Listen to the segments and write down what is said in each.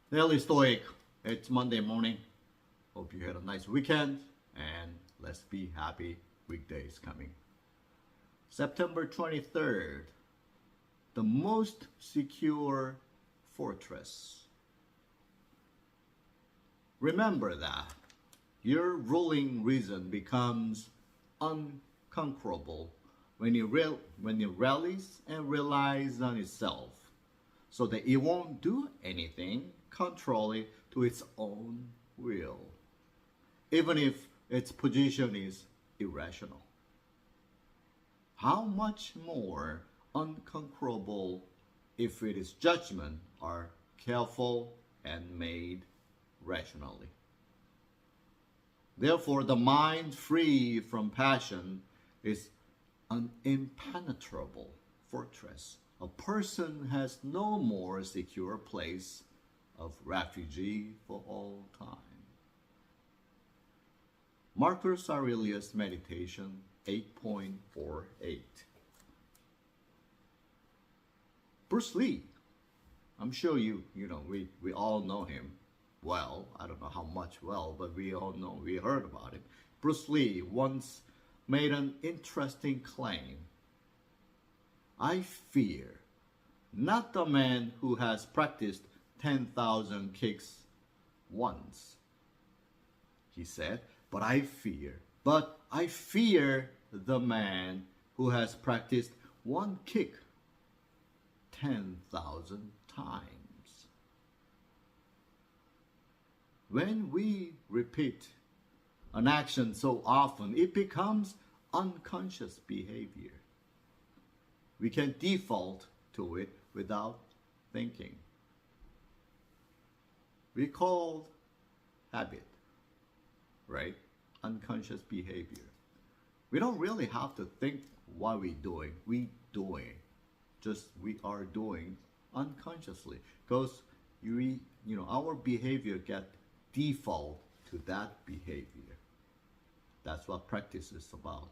Daily Stoic, it's Monday morning. Hope you had a nice weekend and let's be happy weekdays coming. September 23rd, the most secure fortress. Remember that your ruling reason becomes unconquerable when it rallies and relies on itself so that it won't do anything contrary to its own will, even if its position is irrational. How much more unconquerable if its judgment are careful and made rationally. Therefore, the mind free from passion is an impenetrable fortress. A person has no more secure place of refuge for all time. Marcus Aurelius Meditation 8.48. Bruce Lee. I'm sure we all know him well. I don't know how much well, but we all know, we heard about it. Bruce Lee once made an interesting claim. I fear not the man who has practiced 10,000 kicks once, he said, but I fear the man who has practiced one kick 10,000 times. When we repeat an action so often, it becomes unconscious behavior. We can default to it without thinking. We call habit, right? Unconscious behavior. We don't really have to think what we're doing. We doing, just we are doing unconsciously because our behavior get default to that behavior. That's what practice is about.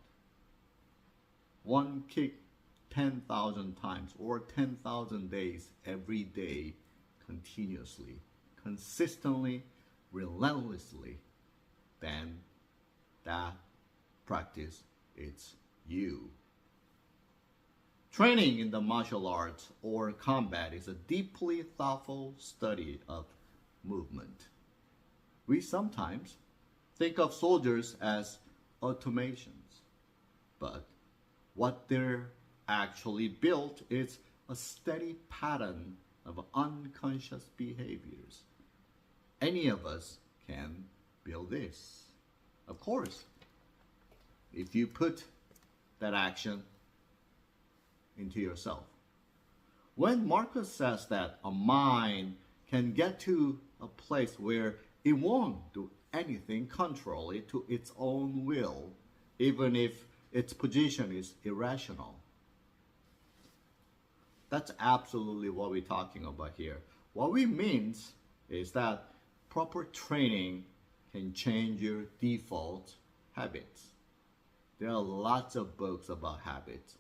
One kick 10,000 times or 10,000 days every day, continuously, consistently, relentlessly, then that practice it's you. Training in the martial arts or combat is a deeply thoughtful study of movement. We sometimes think of soldiers as automations, but what they're actually built is a steady pattern of unconscious behaviors. Any of us can build this. Of course, if you put that action into yourself. When Marcus says that a mind can get to a place where it won't do anything contrary to its own will, even if its position is irrational. That's absolutely what we're talking about here. What we means is that proper training can change your default habits. There are lots of books about habits.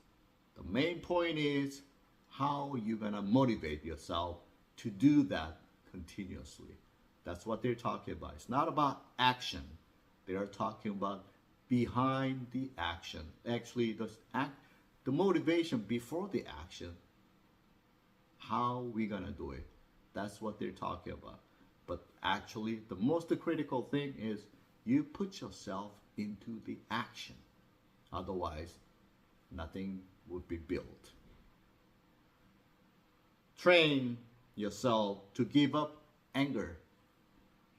The main point is how you're gonna motivate yourself to do that continuously. That's what they're talking about. It's not about action. They are talking about behind the action. Actually, the motivation before the action. How we gonna do it? That's what they're talking about. But actually, the most critical thing is you put yourself into the action. Otherwise, nothing would be built. Train yourself to give up anger,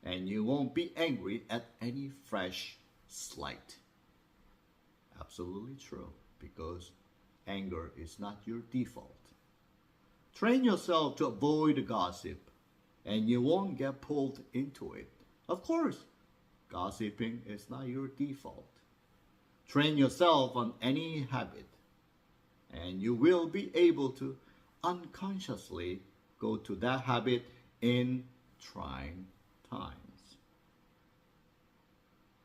and you won't be angry at any fresh slight. Absolutely true, because anger is not your default. Train yourself to avoid gossip, and you won't get pulled into it. Of course, gossiping is not your default. Train yourself on any habit, and you will be able to unconsciously go to that habit in trying times.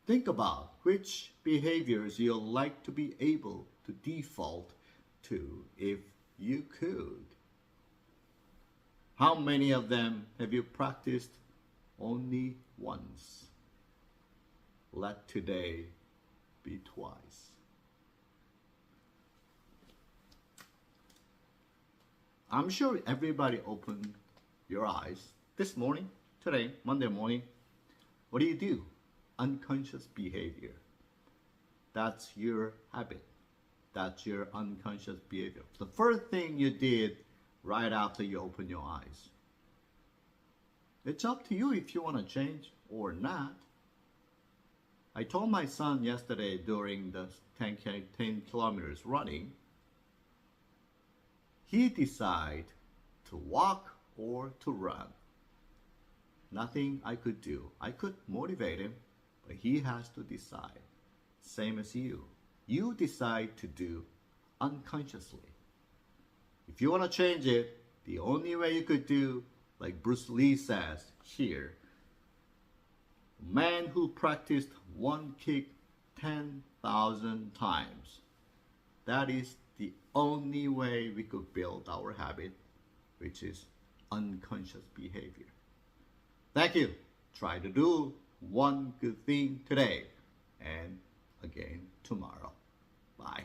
Think about which behaviors you'd like to be able to default to if you could. How many of them have you practiced only once? Let today be twice. I'm sure everybody opened your eyes this morning, today, Monday morning. What do? Unconscious behavior. That's your habit. That's your unconscious behavior. The first thing you did right after you open your eyes. It's up to you if you want to change or not. I told my son yesterday during the 10 kilometers running, he decided to walk or to run. Nothing I could do. I could motivate him, but he has to decide. Same as you. You decide to do unconsciously. If you want to change it, the only way you could do, like Bruce Lee says here, a man who practiced one kick 10,000 times. That is the only way we could build our habit, which is unconscious behavior. Thank you. Try to do one good thing today and again tomorrow. Bye.